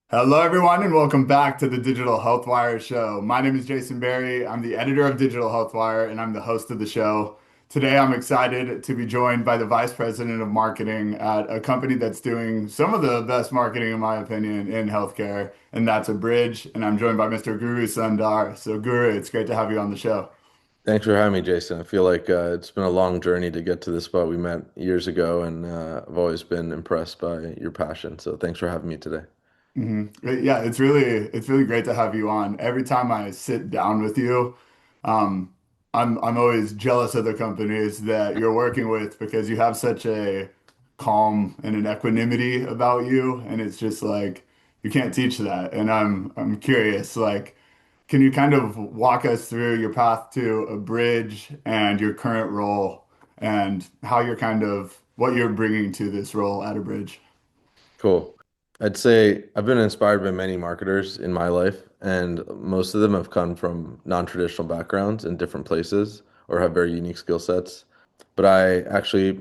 Hello, everyone, and welcome back to the Digital Health Wire show. My name is Jason Berry. I'm the editor of Digital Health Wire, and I'm the host of the show. Today, I'm excited to be joined by the vice president of marketing at a company that's doing some of the best marketing, in my opinion, in healthcare, and that's Abridge. And I'm joined by Mr. Guru Sundar. So, Guru, it's great to have you on the show. Thanks for having me, Jason. I feel like it's been a long journey to get to this spot. We met years ago, and I've always been impressed by your passion. So thanks for having me today. Yeah, it's really great to have you on. Every time I sit down with you, um, I'm always jealous of the companies that you're working with because you have such a calm and an equanimity about you, and it's just like you can't teach that. And I'm curious, like, can you kind of walk us through your path to a bridge and your current role and how you're kind of what you're bringing to this role at a bridge? Cool. I'd say I've been inspired by many marketers in my life, and most of them have come from non-traditional backgrounds in different places or have very unique skill sets. But I actually,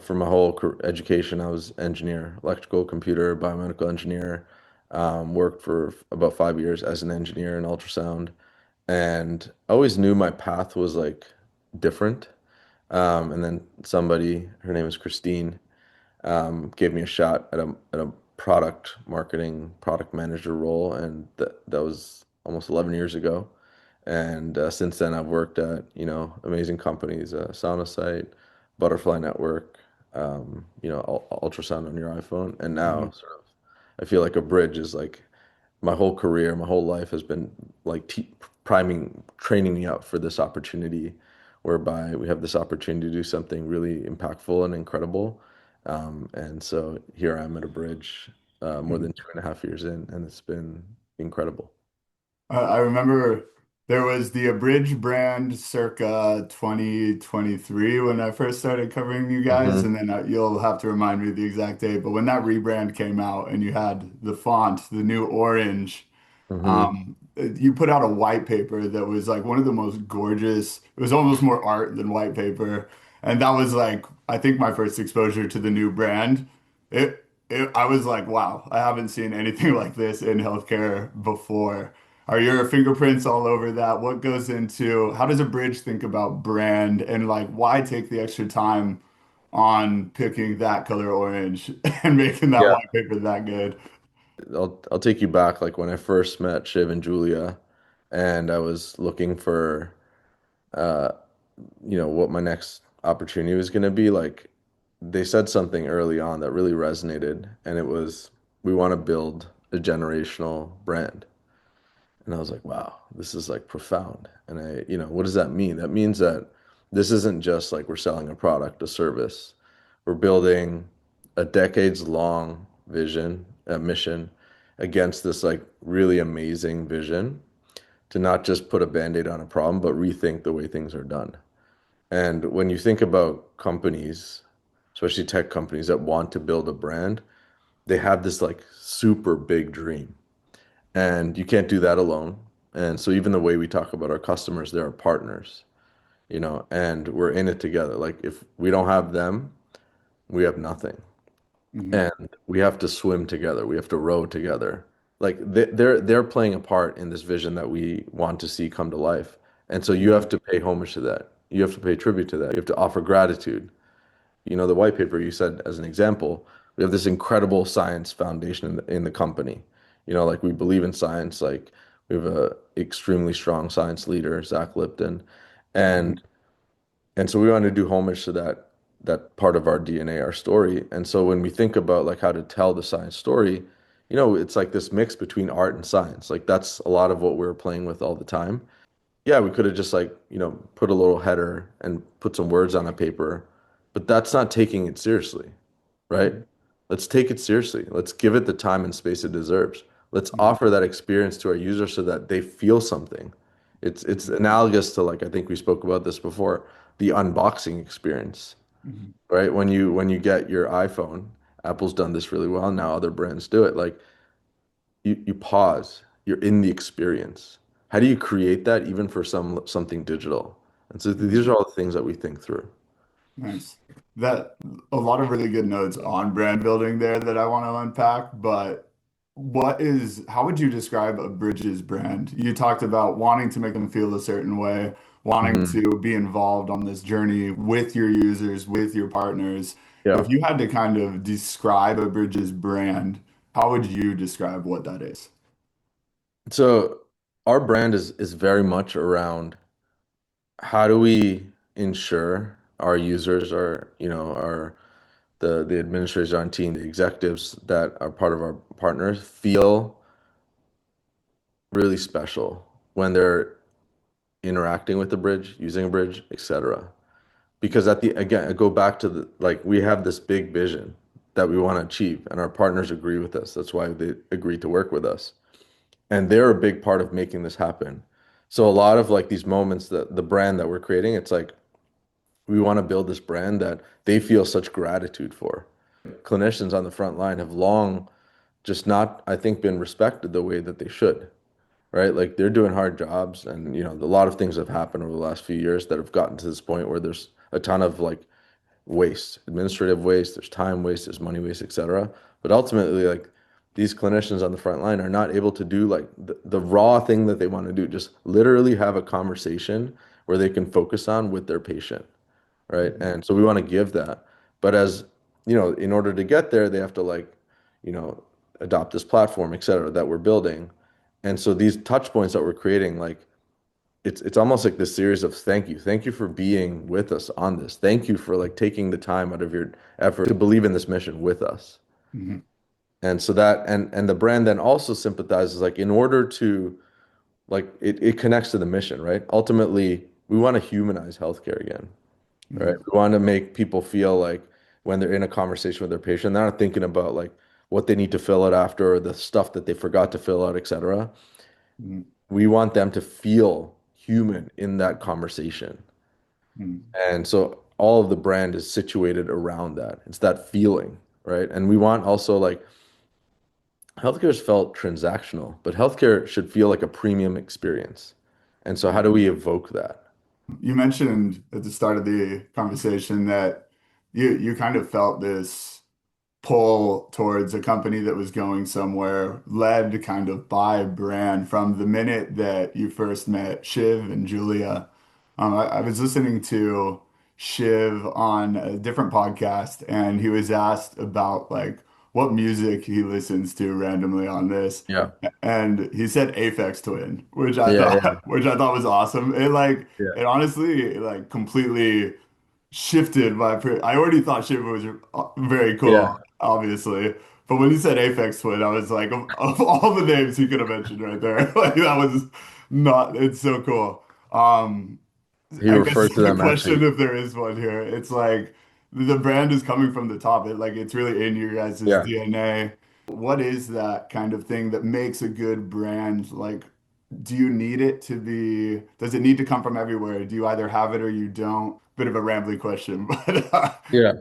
for my whole education, I was engineer, electrical, computer, biomedical engineer. Worked for about 5 years as an engineer in ultrasound, and I always knew my path was like different. And then somebody, her name is Christine, gave me a shot at a product marketing, product manager role, and that was almost 11 years ago. And since then, I've worked at amazing companies, Sonosite, Butterfly Network, ultrasound on your iPhone, and now sort of I feel like a bridge is like my whole career, my whole life has been like training me up for this opportunity, whereby we have this opportunity to do something really impactful and incredible. And so here I'm at a bridge, more Mhm. than 2.5 years in, and it's been incredible. I remember there was the Abridge brand circa 2023 when I first started covering you guys, Hmm. and then you'll have to remind me of the exact date. But when that rebrand came out and you had the font, the new orange, Hmm. you put out a white paper that was like one of the most gorgeous. It was almost more art than white paper, and that was like I think my first exposure to the new brand. I was like, wow, I haven't seen anything like this in healthcare before. Are your fingerprints all over that? What goes into how does a bridge think about brand and like why take the extra time on picking that color orange and making that Yeah, white paper that good? I'll take you back like when I first met Shiv and Julia, and I was looking for uh, what my next opportunity was going to be. Like they said something early on that really resonated, and it was we want to build a generational brand. And I was like, wow, this is like profound. And what does that mean? That means that this isn't just like we're selling a product, a service. We're building a decades long vision, a mission against this like really amazing vision to not just put a band-aid on a problem, but rethink the way things are done. And when you think about companies, especially tech companies that want to build a brand, they have this like super big dream. And you can't do that alone. And so even the way we talk about our customers, they're our partners, and we're in it together. Like if we don't have them, we have nothing. Mhm. And we have to swim together. We have to row together. Like they're playing a part in this vision that we want to see come to life. And so you have to pay homage to that. You have to pay tribute to that. You have to offer gratitude. The white paper you said as an example, we have this incredible science foundation in the company. Like we believe in science. Like we have a extremely strong science leader, Zach Lipton, Mhm. and so we want to do homage to that part of our DNA, our story. And so when we think about like how to tell the science story, it's like this mix between art and science. Like that's a lot of what we're playing with all the time. Yeah, we could have just like, put a little header and put some words on a paper, but that's not taking it seriously, right? Mhm. Let's take it seriously. Let's give it the time and space it deserves. Let's Mhm. offer that experience to our users so that they feel something. It's analogous to like I think we spoke about this before, the unboxing experience, Mhm. right? When you get your iPhone, Apple's done this really well. Now other brands do it. Like you pause, you're in the experience. How do you create that even for something digital? And so these Mhm. are all the things that we think through. Nice. That a lot of really good notes on brand building there that I want to unpack, but how would you describe Abridge's brand? You talked about wanting to make them feel a certain way, wanting to Mhm. be involved on this journey with your users, with your partners. If Yeah. you had to kind of describe Abridge's brand, how would you describe what that is? So our brand is very much around how do we ensure our users are, our the administrators on team, the executives that are part of our partners feel really special when they're interacting with the bridge, using a bridge, etc. Because again, I go back to the like we have this big vision that we want to achieve, and our partners agree with us. That's why they agree to work with us. And they're a big part of making this happen. So a lot of like these moments that the brand that we're creating, it's like we want to build this brand that they feel such gratitude for. Clinicians on the front line have long just not, I think, been respected the way that they should, right? Like they're doing hard jobs, and a lot of things have happened over the last few years that have gotten to this point where there's a ton of like waste, administrative waste, there's time waste, there's money waste, etc. But ultimately, like these clinicians on the front line are not able to do like the raw thing that they want to do, just literally have a conversation where they can focus on with their patient, right? And so we want to give that. But as in order to get there, they have to like, you know, adopt this platform, et cetera, that we're building. And so these touch points that we're creating, like it's almost like this series of thank you. Thank you for being with us on this. Thank you for like taking the time out of your effort to believe in this mission with us. Mhm. And so that and the brand then also sympathizes like in order to like it connects to the mission, right? Ultimately, we want to humanize healthcare again, right? Mhm. We want to make people feel like when they're in a conversation with their patient, they're not thinking about like what they need to fill out after or the stuff that they forgot to fill out, etc. Mhm. We want them to feel human in that conversation. Mhm. And so all of the brand is situated around that. It's that feeling, right? And we want also like healthcare's felt transactional, but healthcare should feel like a premium experience. And so how do we evoke that? You mentioned at the start of the conversation that you kind of felt this pull towards a company that was going somewhere, led kind of by brand from the minute that you first met Shiv and Julia. I was listening to Shiv on a different podcast, and he was asked about like what music he listens to randomly on this. Yeah. And he said Aphex Twin, Yeah, yeah, which I thought was awesome. yeah. It honestly like completely shifted I already thought Shiva was very cool, Yeah. obviously. But when he said Aphex Twin, I was like, of all the names he could have mentioned right there, like that was not, it's so cool. Um, He I guess referred to the them question, actually. if there is one here, it's like the brand is coming from the top. It's really in your guys' Yeah. DNA. What is that kind of thing that makes a good brand? Like, do you need it to be, does it need to come from everywhere? Do you either have it or you don't? Bit of a rambly question, but Yeah.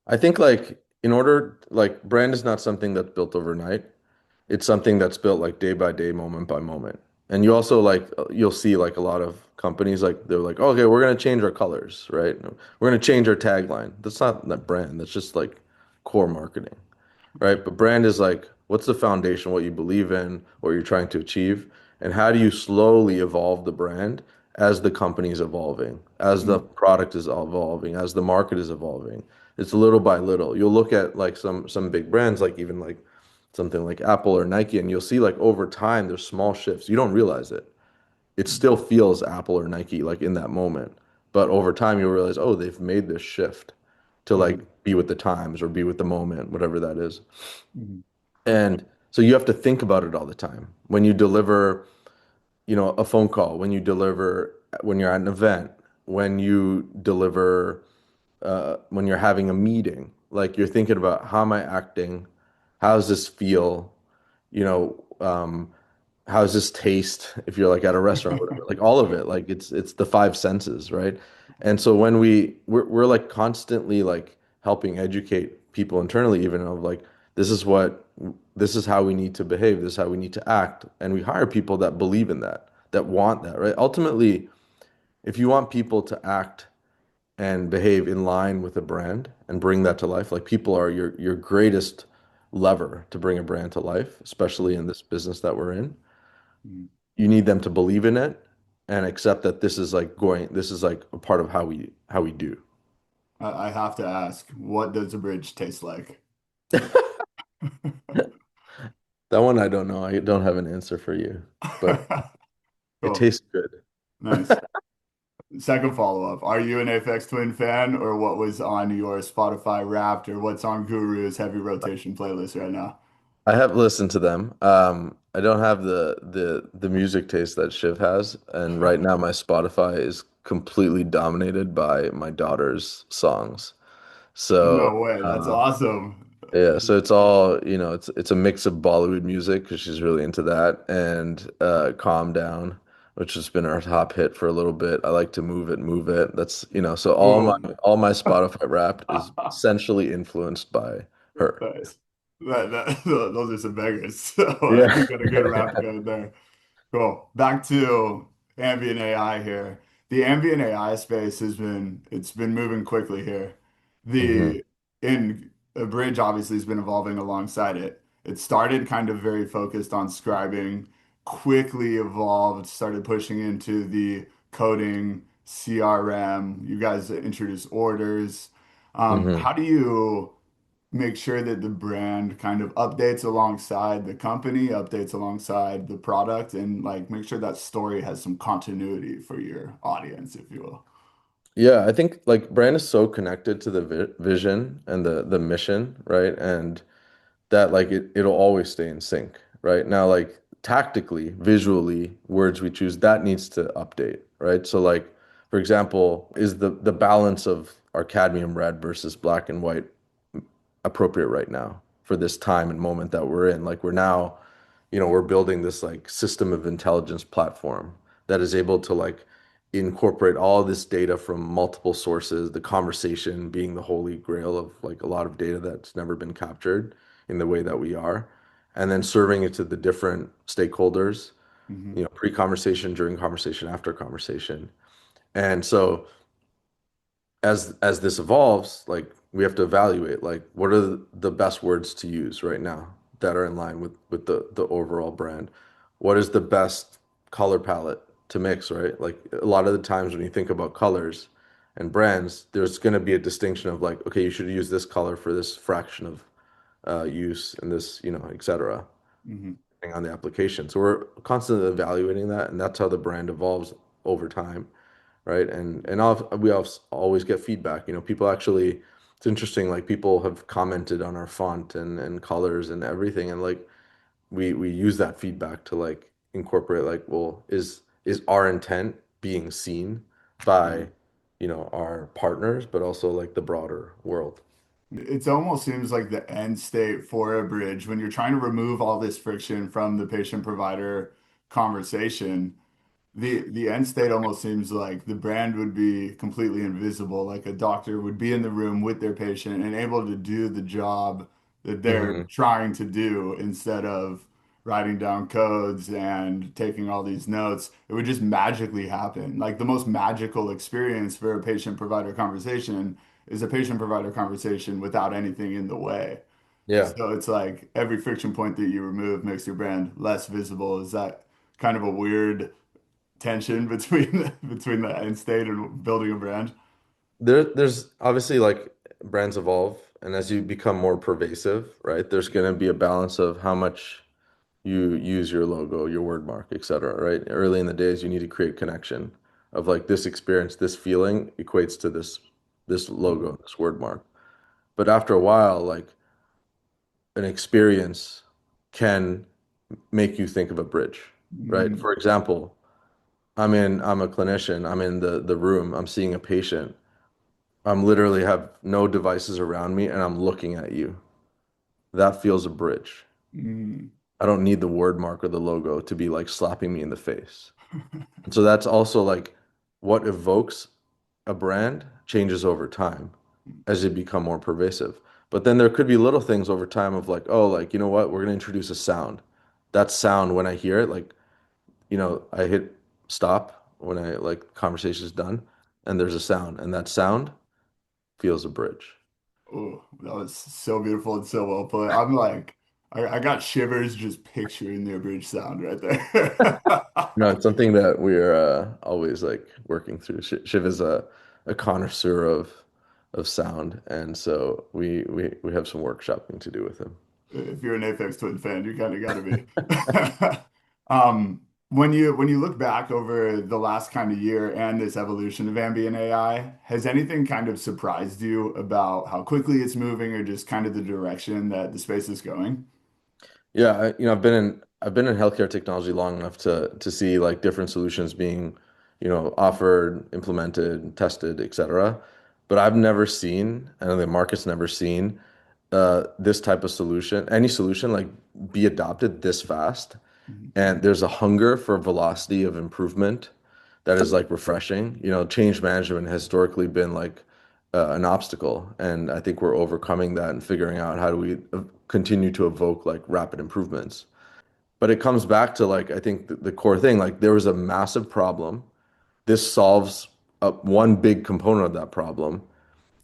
I think like in order like brand is not something that's built overnight. It's something that's built like day by day, moment by moment. And you also like you'll see like a lot of companies like they're like, okay, we're gonna change our colors, right? We're gonna change our tagline. That's not that brand. That's just like core marketing, right? But brand is like, what's the foundation, what you believe in, what you're trying to achieve, and how do you slowly evolve the brand as the company is evolving, as the product is evolving, as the market is evolving. It's little by little. You'll look at like some big brands, like even like something like Apple or Nike, and you'll see like over time there's small shifts. You don't realize it. It still feels Apple or Nike like in that moment. But over time you'll realize, oh, they've made this shift to like Mhm. be with the times or be with the moment, whatever that is. Mhm. And so you have to think about it all the time. When you deliver, a phone call, when you deliver, when you're at an event, when you deliver, when you're having a meeting, like you're thinking about how am I acting? How does this feel? You know, how does this taste if you're like at a restaurant or whatever, like all of it, like it's the five senses, right? And so when we're like constantly like helping educate people internally even of like this is what this is how we need to behave, this is how we need to act, and we hire people that believe in that, that want that, right? Ultimately, if you want people to act and behave in line with a brand and bring that to life, like people are your greatest lever to bring a brand to life, especially in this business that we're in. Mhm. You need them to believe in it and accept that this is like a part of how we do. I have to ask, what does a bridge taste like? That one I don't know. I don't have an answer for you, but it Cool. tastes good. Nice. Second follow-up. Are you an Aphex Twin fan, or what was on your Spotify Wrapped, or what's on Guru's heavy rotation playlist right now? I have listened to them. I don't have the music taste that Shiv has, and right now my Spotify is completely dominated by my daughter's songs. So No way. That's uh, awesome. yeah, so it's all, it's a mix of Bollywood music because she's really into that, and Calm Down, which has been our top hit for a little bit. I like to move it. That's, so Ooh. all my Spotify Wrapped is essentially influenced by her. Nice. Those are some bangers. So Yeah. you got a good rap going there. Cool. Back to ambient AI here. The ambient AI space it's been moving quickly here. hmm The in Abridge obviously has been evolving alongside it. It started kind of very focused on scribing, quickly evolved, started pushing into the coding, CRM. You guys introduced orders. hmm How do you make sure that the brand kind of updates alongside the company, updates alongside the product, and like make sure that story has some continuity for your audience, if you will. Yeah, I think like brand is so connected to the vision and the mission, right? And that like it'll always stay in sync, right? Now, like tactically, visually, words we choose, that needs to update, right? So like, for example, is the balance of our cadmium red versus black and white appropriate right now for this time and moment that we're in? Like we're now, we're building this like system of intelligence platform that is able to like incorporate all this data from multiple sources, the conversation being the holy grail of like a lot of data that's never been captured in the way that we are, and then serving it to the different stakeholders, Hmm. pre-conversation, during conversation, after conversation. And so as this evolves, like we have to evaluate like what are the best words to use right now that are in line with the overall brand. What is the best color palette to mix, right? Like a lot of the times when you think about colors and brands, there's going to be a distinction of like, okay, you should use this color for this fraction of use and this, et cetera, Hmm. depending on the application. So we're constantly evaluating that, and that's how the brand evolves over time, right? We always get feedback. People actually, it's interesting. Like people have commented on our font and colors and everything, and like we use that feedback to like incorporate like, well, is our intent being seen by our partners, but also like the broader world. It almost seems like the end state for a bridge when you're trying to remove all this friction from the patient provider conversation. The end state almost seems like the brand would be completely invisible, like a doctor would be in the room with their patient and able to do the job that they're hmm trying to do instead of writing down codes and taking all these notes. It would just magically happen. Like the most magical experience for a patient-provider conversation is a patient-provider conversation without anything in the way. Yeah. So it's like every friction point that you remove makes your brand less visible. Is that kind of a weird tension between between the end state and building a brand? There's obviously like brands evolve, and as you become more pervasive, right, there's going to be a balance of how much you use your logo, your word mark, etc. Right? Early in the days, you need to create connection of like this experience, this feeling equates to this logo, this word mark. But after a while, like an experience can make you think of a bridge, right? Mm-hmm. For example, I'm a clinician, I'm in the room, I'm seeing a patient. I'm literally have no devices around me and I'm looking at you. That feels a bridge. Mm-hmm. I don't need the word mark or the logo to be like slapping me in the face. And so that's also like what evokes a brand changes over time as it become more pervasive. But then there could be little things over time of like, oh, like, you know what? We're going to introduce a sound. That sound, when I hear it, like, I hit stop when I like conversation is done and there's a sound and that sound feels a bridge. Oh, that was so beautiful and so well put. I'm like, I got shivers just picturing the Abridge sound right there. No, it's something that we're always like working through. Shiv is a connoisseur of sound, and so we have some workshopping to do with him. If you're an Apex Twin fan, you kind of got to be. When you look back over the last kind of year and this evolution of ambient AI, has anything kind of surprised you about how quickly it's moving or just kind of the direction that the space is going? Yeah, I've been in healthcare technology long enough to see like different solutions being, offered, implemented, tested, etc. But I've never seen, and the market's never seen, this type of solution, any solution like be adopted this fast. Mhm. And there's a hunger for velocity of improvement that is like refreshing. Change management has historically been like an obstacle, and I think we're overcoming that and figuring out how do we continue to evoke like rapid improvements. But it comes back to like I think the core thing, like there was a massive problem. This solves one big component of that problem,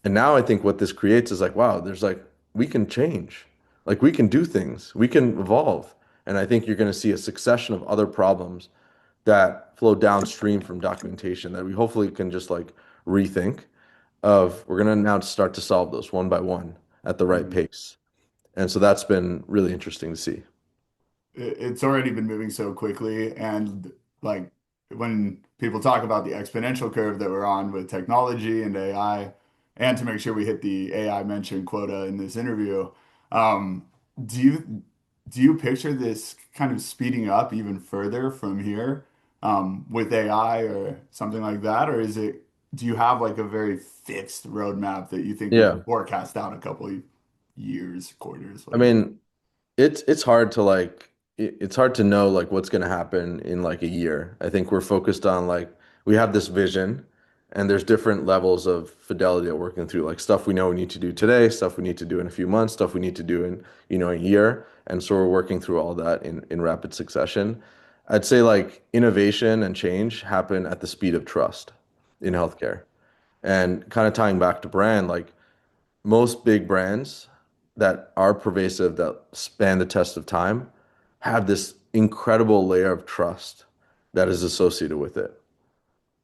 and now I think what this creates is like, wow, there's like we can change, like we can do things, we can evolve, and I think you're going to see a succession of other problems that flow downstream from documentation that we hopefully can just like rethink of we're going to now start to solve those one by one at the right Mhm. pace. And so that's been really interesting to see. It's already been moving so quickly. And like when people talk about the exponential curve that we're on with technology and AI, and to make sure we hit the AI mention quota in this interview, um, do you do you picture this kind of speeding up even further from here with AI or something like that? Or is it, do you have like a very fixed roadmap that you think we can Yeah. forecast out a couple of years, quarters, I whatever? mean, it's hard to like it's hard to know like what's going to happen in like a year. I think we're focused on like we have this vision and there's different levels of fidelity that we're working through like stuff we know we need to do today, stuff we need to do in a few months, stuff we need to do in, a year. And so we're working through all that in rapid succession. I'd say like innovation and change happen at the speed of trust in healthcare. And kind of tying back to brand, like most big brands that are pervasive, that span the test of time, have this incredible layer of trust that is associated with it.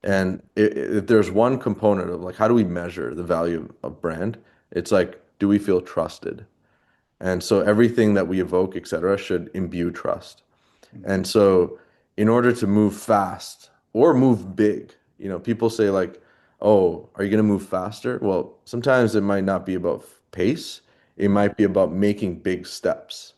And if there's one component of like, how do we measure the value of brand? It's like, do we feel trusted? And so everything that we evoke, et cetera, should imbue trust. Mhm. And so, in order to move fast or move big, people say like, "Oh, are you going to move faster?" Well, sometimes it might not be about pace. It Mhm. might be about making big steps.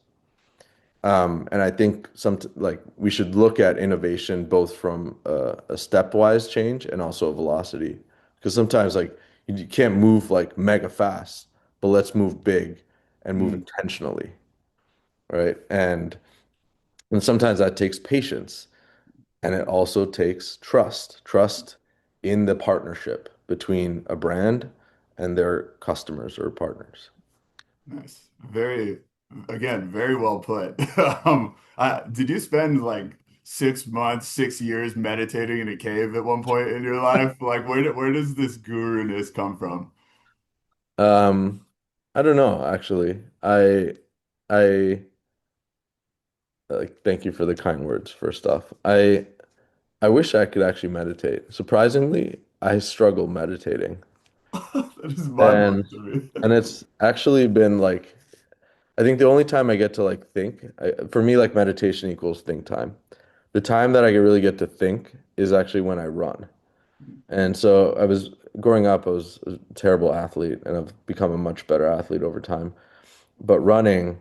And I think like we should look at innovation both from a stepwise change and also a velocity, because sometimes like you can't move like mega fast, but let's move big and move Mhm. intentionally, right? And sometimes that takes patience. And it also takes trust in the partnership between a brand and their customers or partners. Nice. Very, again, very well put. Did you spend like 6 months, 6 years meditating in a cave at one point in your life? Like, where does this guru-ness come from? Um, I don't know, actually. I like thank you for the kind words, first off. I wish I could actually meditate. Surprisingly, I struggle meditating. That is And mind-blowing to me. and it's actually been like I think the only time I get to like think, for me, like meditation equals think time. The time that I really get to think is actually when I run. And so I was growing up, I was a terrible athlete, and I've become a much better athlete over time. But running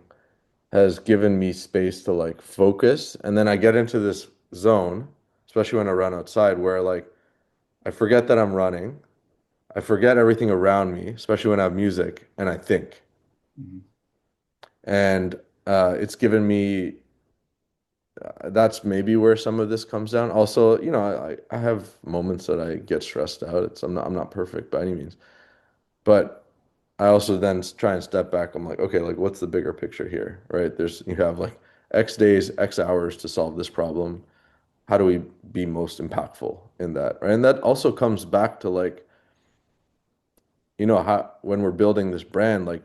has given me space to like focus, and then I get into this zone, especially when I run outside, where like I forget that I'm running, I forget everything around me, especially when I have music, and I think. Mhm. And it's given me that's maybe where some of this comes down. Also, I have moments that I get stressed out. I'm not perfect by any means, but I also then try and step back. I'm like, okay, like what's the bigger picture here, right? You have like X days, X hours to solve this problem. How do we be most impactful in that, right? And that also comes back to like how when we're building this brand, like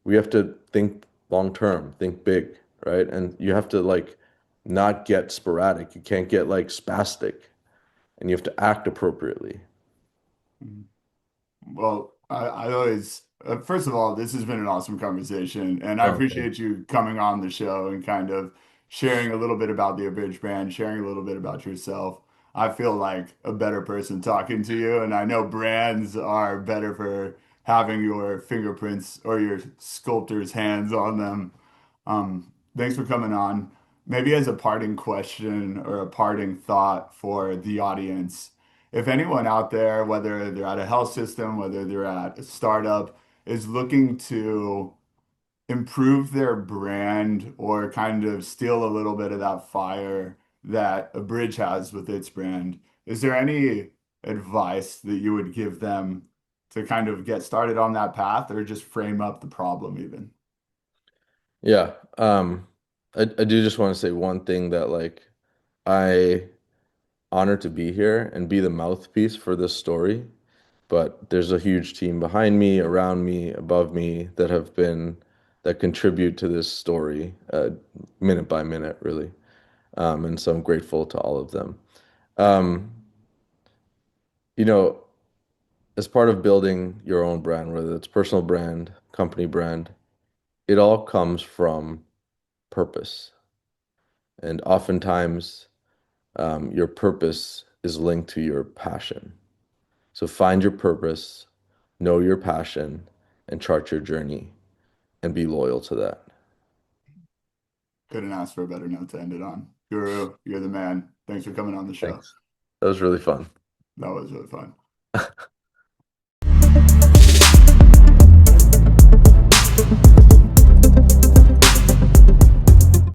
we have to think long term, think big, right? And you have to like not get sporadic. You can't get like spastic, and you have to act appropriately. Mhm. Well, I always, first of all, this has been an awesome conversation, and I Oh, thanks. appreciate you coming on the show and kind of sharing a little bit about the Abridge brand, sharing a little bit about yourself. I feel like a better person talking to you, and I know brands are better for having your fingerprints or your sculptor's hands on them. Thanks for coming on. Maybe as a parting question or a parting thought for the audience, if anyone out there, whether they're at a health system, whether they're at a startup, is looking to improve their brand or kind of steal a little bit of that fire that a bridge has with its brand, is there any advice that you would give them to kind of get started on that path or just frame up the problem even? Yeah. I do just want to say one thing that like I honored to be here and be the mouthpiece for this story. But there's a huge team behind me, around me, above me that contribute to this story, minute by minute, really. And so I'm grateful to all of them. Um, you know, as part of building your own brand, whether it's personal brand, company brand, it all comes from purpose. And oftentimes, your purpose is linked to your passion. So find your purpose, know your passion, and chart your journey and be loyal to that. Couldn't ask for a better note to end it on. Guru, you're the man. Thanks for coming on the show. Thanks. That was really fun. That was really fun.